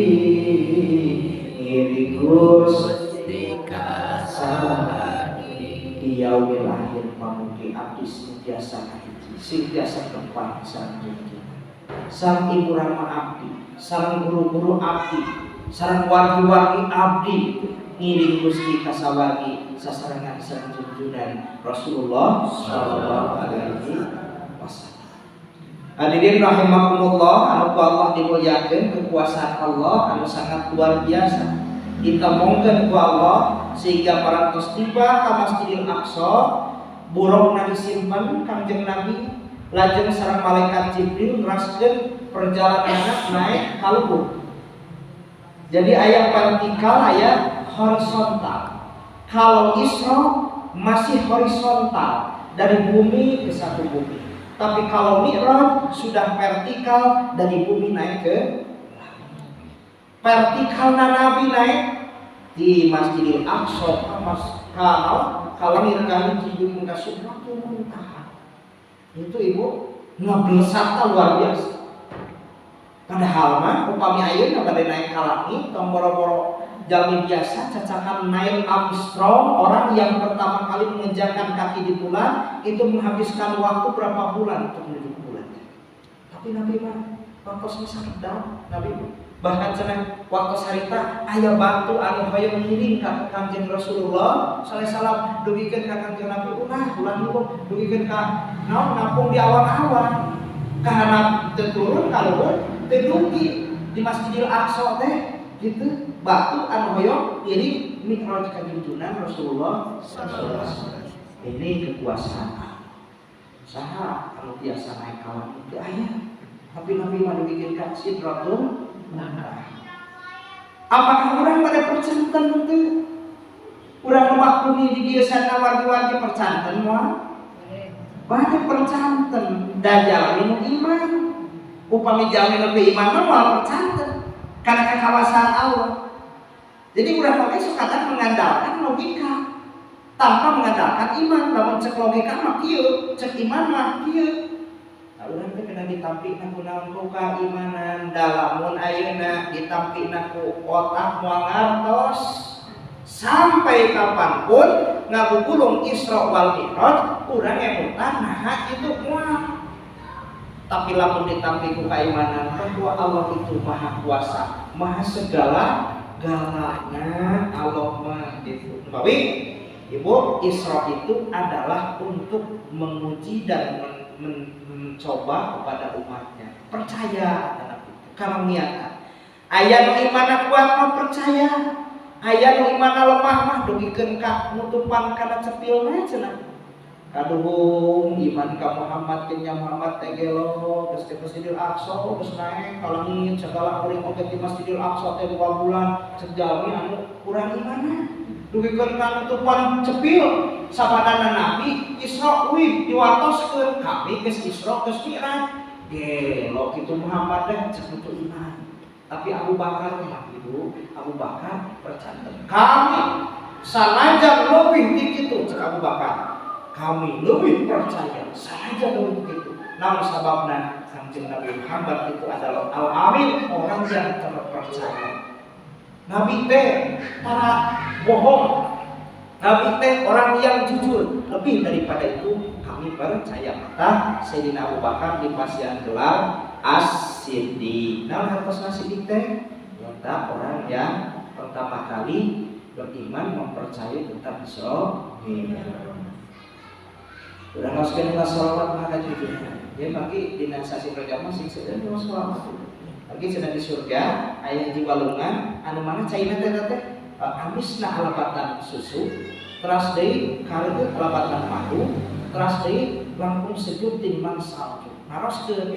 S1: ngiri Gusti kasabadi yaumil akhir pamugi abdi sentiasa kahiji sentiasa kepang sareng sang ibu rama abdi sareng guru-guru abdi sareng wargi-wargi abdi ngiring Gusti kasawagi sasarangan sareng junjungan Rasulullah sallallahu alaihi wasallam. Hadirin rahimakumullah, anu Allah dimuliakeun kekuasaan Allah anu sangat luar biasa. Kita mongkeun ku Allah sehingga parantos tiba ka Masjidil Aqsa, burukna disimpen Kangjeng Nabi, lajeng sareng malaikat Jibril ngraskeun perjalanan naik ka lubuk. Jadi aya vertikal, aya horizontal. Kalau Isra masih horizontal dari bumi ke satu bumi. Tapi kalau Mi'raj sudah vertikal dari bumi naik ke vertikal. Nabi naik di Masjidil Aqsa kalau nirkani cium ka Sidratul Muntaha. Itu Ibu ngeblesat luar biasa. Padahal mah upami ayeuna bade naik ka langit tong boro-boro jalmi biasa cacakan Neil Armstrong, orang yang pertama kali menginjakkan kaki di bulan itu menghabiskan waktu berapa bulan untuk menuju ke bulan. Tapi Nabi mah waktu sangat dalam. Nabi bahkan cenah waktu sarita aya batu anu hoyong ngiring ka Kanjeng Rasulullah sallallahu alaihi wasallam dugikeun ka Kanjeng Nabi ulah ulang dugikeun ka naon nampung di awan-awan kahana teu turun ka luhur teu dugi di Masjidil Aqsa teh gitu batu anu hoyong ngiring Mi'raj ka junjungan Rasulullah sallallahu alaihi wasallam. Ini kekuasaan saha anu biasa naik ka langit teu aya. Tapi Nabi mah dugikeun ka Sidratul Muntaha. Apakah orang pada percanten itu? Orang memaklumi di dia sana wargi-wargi percanten mah? Banyak percanten. Dajjal minum iman. Upami jamin lebih iman mah malah percanten. Karena kekawasan Allah. Jadi orang pakai suka mengandalkan logika tanpa mengandalkan iman. Namun cek logika mah kieu, cek iman mah kieu. Urang teh kena ditampikna ku naon ku kaimanan dalamun ayeuna ditampikna ku otak moal ngartos sampai kapanpun ngagugulung Isra wal Mi'raj urang emutan naha itu moal. Tapi lamun ditampik ku kaimanan bahwa Allah itu maha kuasa, maha segala galana Allah mah itu. Bawi, Ibu, Isra itu adalah untuk menguji dan mencoba kepada umatnya. Percaya kalau niatan. Aya nu imanna kuat mah percaya. Aya nu imanna lemah mah dugikeun ka nutupan kana cepilna cenah. Kaduhung iman ka Muhammad nya Muhammad teh gelo geus ke Masjidil Aqsa geus naik ka langit segala kuring oge di Masjidil Aqsa teh 2 bulan cek jalmi anu kurang imanna. Dugikeun ka nutupan cepil sabadana Nabi Isra diwartoskeun kami geus Isra geus Mi'raj. Gelo kitu Muhammad teh cek nutu iman. Tapi Abu Bakar mah Ibu, Abu Bakar percanten. Kami sanajan leuwih ti kitu cek Abu Bakar. Kami lebih percaya sanajan leuwih kitu. Namun sababna Kanjeng Nabi Muhammad itu adalah al-amin, orang yang terpercaya. Nabi teh tara bohong. Nabi teh orang yang jujur. Lebih daripada itu kami percaya. Maka Sayyidina Abu Bakar dipasihan gelar As-Siddiq. Nah, hartos As-Siddiq teh nyata orang yang pertama kali beriman mempercayai tentang Isra. Udah masukin ke sholawat maka jujur. Dia bagi dinasasi perjamaah sing sedang sholawat. Lagi sedang di surga, ayah di walungan, anu mana caina teh amisna alabatan susu, teras deui kareueut alabatan madu, teras deui langkung sejuk tinimbang salju. Naroskeun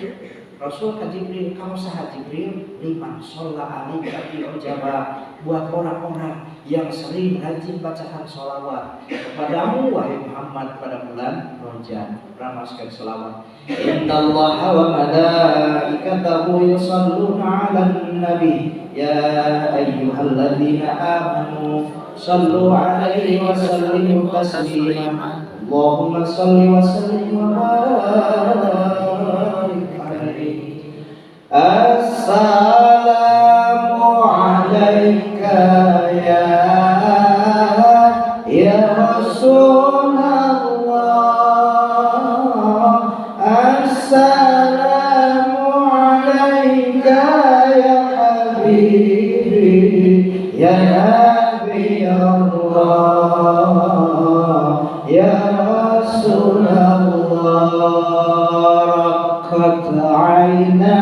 S1: Rasul ka Jibril, kamu saha Jibril? Liman sholla alaika fi ujaba, buat orang-orang yang sering rajin bacakan sholawat kepadamu wahai Muhammad pada bulan Rajab. Ramaskan sholawat. Innallaha wa malaikatahu yusholluna 'alan nabi ya ayyuhalladzina amanu shallu 'alaihi wa sallimu taslima. Allahumma shalli wa sallim wa barik alaihi. Assalamu alaika ya Rasulullah. Assalamu alaika ya habibi ya nabi Allah ya Rasulullah. Rakat aina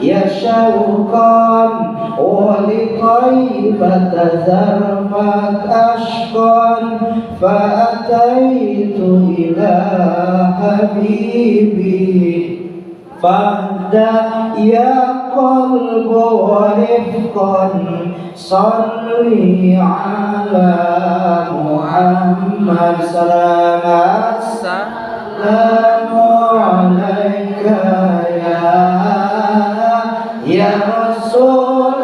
S1: ya syauqan wa liqaibata zarfat ashqan fa ataitu ila habibi fahda ya qalbu wa rifqan salli ala Muhammad Assalamu alaika ya Rasulullah.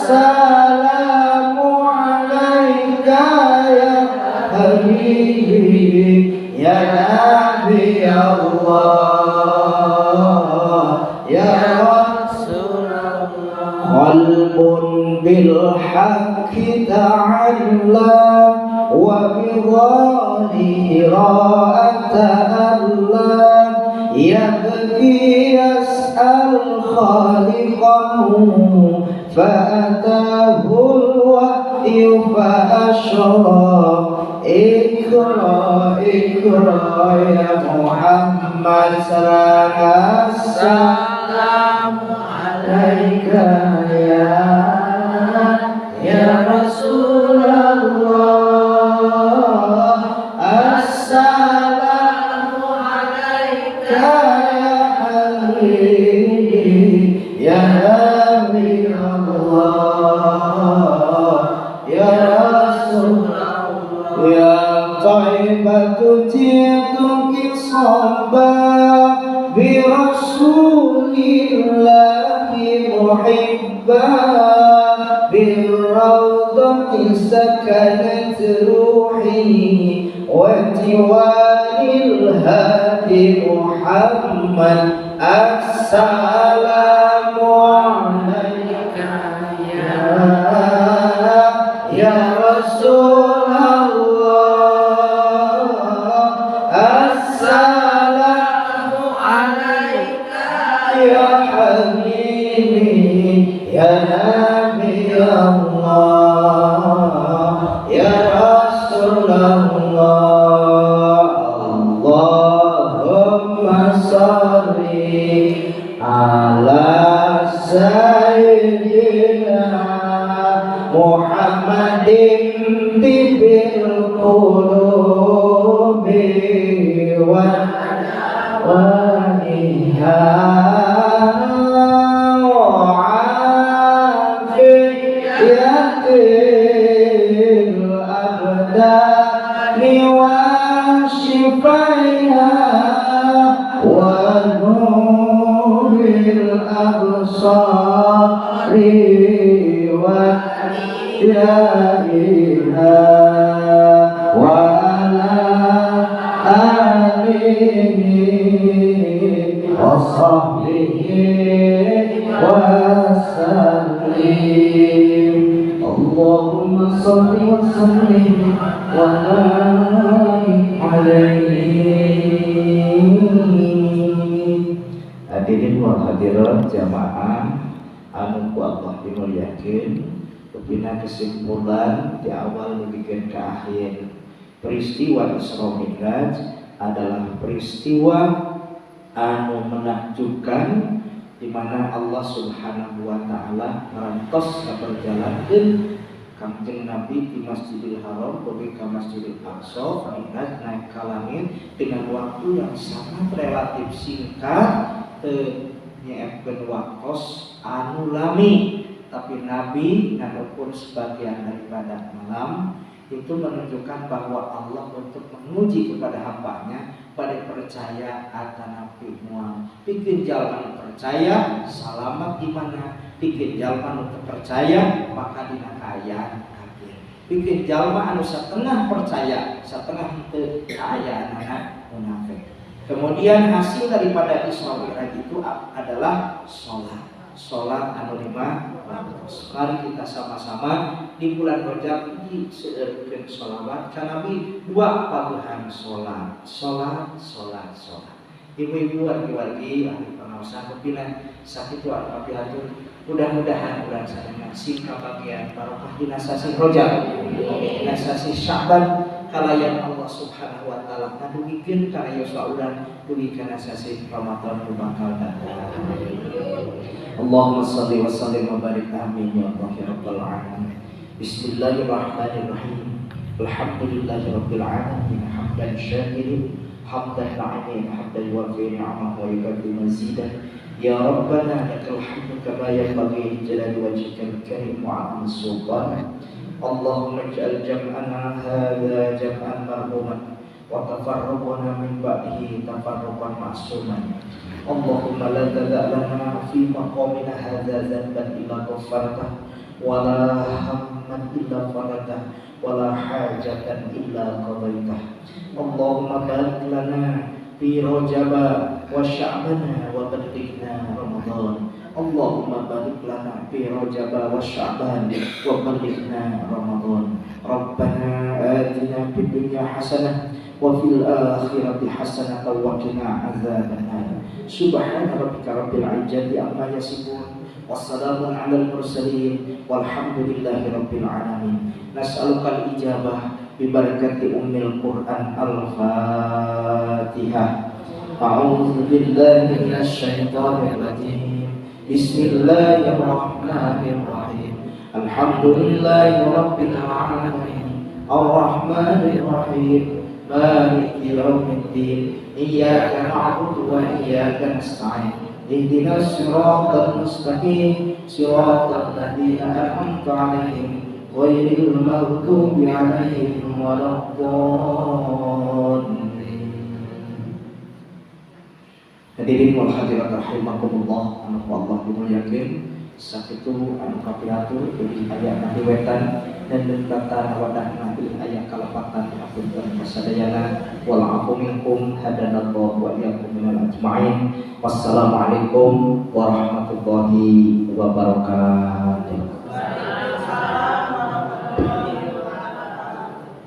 S1: Assalamu alaika ya habibi ya nabi Allah ya Rasulullah. Qalbun bil haqqi ta'allam wa bi dhahira ta'allam yabki yas'al khaliqahu fa'atahu al-wahyu fa'ashraq. Iqra iqra ya Muhammad Assalamu alaika ya Rasulullah. Assalamu alaika ya habibi ya nabi Allah ya Rasulullah. Ya taibatu ji'tuki sabah bi rasulillahi muhibbah bil rawdati sakanat ruhi wa tiwanil hadi Muhammad. Assalamu alaika ya Rasulullah. Assalamu alaika ya habibi ya nabi Allah ya Rasulullah. Allahumma shalli ala sayyidina Muhammadin tibil qulubi wa waniha afiyatil abdani wa shifaiha wa nuril absari wa yaiha wa ala alihi wa sahbihi wa sallim. Allahumma salli wa sallim wa barik alaihi. Hadirin wal hadirat jamaah anu ku Allah dimulyakeun. Bina kesimpulan di awal bikin ke akhir, peristiwa Isra Mi'raj adalah peristiwa anu menakjubkan di mana Allah Subhanahu wa taala merantos perjalanan Kanjeng Nabi di Masjidil Haram pergi ke Masjidil Aqsa, Mi'raj naik ke langit dengan waktu yang sangat relatif singkat, nyeepkeun waktos anu lami. Tapi Nabi ataupun sebagian daripada malam itu menunjukkan bahwa Allah untuk menguji kepada hambanya pada percaya atau Nabi mual. Bikin jalan percaya selamat di mana, bikin jalan untuk percaya maka dina kaya kafir. bikin jalma anu setengah percaya, setengah teu aya anak munafik. Kemudian hasil daripada Isra Mi'raj itu adalah sholat anu 5 waktu. Mari kita sama-sama di bulan Rajab diseueurkeun sholawat ka Nabi 2 pabuhan sholat. Ibu-ibu wargi-wargi ahli pengawasan pimpinan sakitu anu atur mudah-mudahan bulan sadaya sing kabagian barokah dina sasi Rajab, dina sasi Sya'ban kalayan Allah Subhanahu wa taala ngadugikeun kana yoswa urang dugi kana sasi Ramadan nu bakal datang. Allahumma shalli wa sallim wa barik amin ya rabbal alamin. Bismillahirrahmanirrahim. Alhamdulillahirabbil alamin hamdan syakirin hamdan na'imin hamdan yuwafi ni'amahu wa yukafi mazidah. Ya Rabbana lakal hamdu kama yanbaghi li jalali wajhikal karim wa 'azimi sultanik. Allahumma ij'al jam'ana hadza jam'an marhuman wa tafarruqana min ba'dihi tafarruqan ma'suman. Allahumma la tada' lana fi maqamina hadza dhanban illa ghafartah wa la hamman illa faratah wa la hajatan illa qadaitah. Allahumma barik lana fi Rajab wa Sya'ban wa ballighna Ramadan. Allahumma barik lana fi Rajab wa Sya'ban wa ballighna Ramadan. Rabbana atina fid dunya hasanah wa fil akhirati hasanah wa qina adzabannar. Subhana rabbika rabbil izzati amma yasifun wassalamun 'alal mursalin walhamdulillahi rabbil alamin. Nas'aluka al-ijabah bi barakati ummil Qur'an al-Fatihah. A'udzu billahi minasy syaithanir rajim. Bismillahirrahmanirrahim. Alhamdulillahi rabbil alamin. Ar-Rahmanir Rahim. Maliki yaumiddin. Iyyaka na'budu wa iyyaka nasta'in. Ihdinas siratal mustaqim. Siratal ladzina an'amta 'alaihim ghairil maghdubi 'alaihim waladdallin. Hadirin wal hadirat rahimakumullah, anak Allah dimuliakeun sakitu anu kapiatur dugi aya na wetan dan dekatan wadahna ing aya kalepatan apunten pasadayana wal afu minkum hadanallahu wa iyyakum minal ajmain. Wassalamualaikum warahmatullahi wabarakatuh.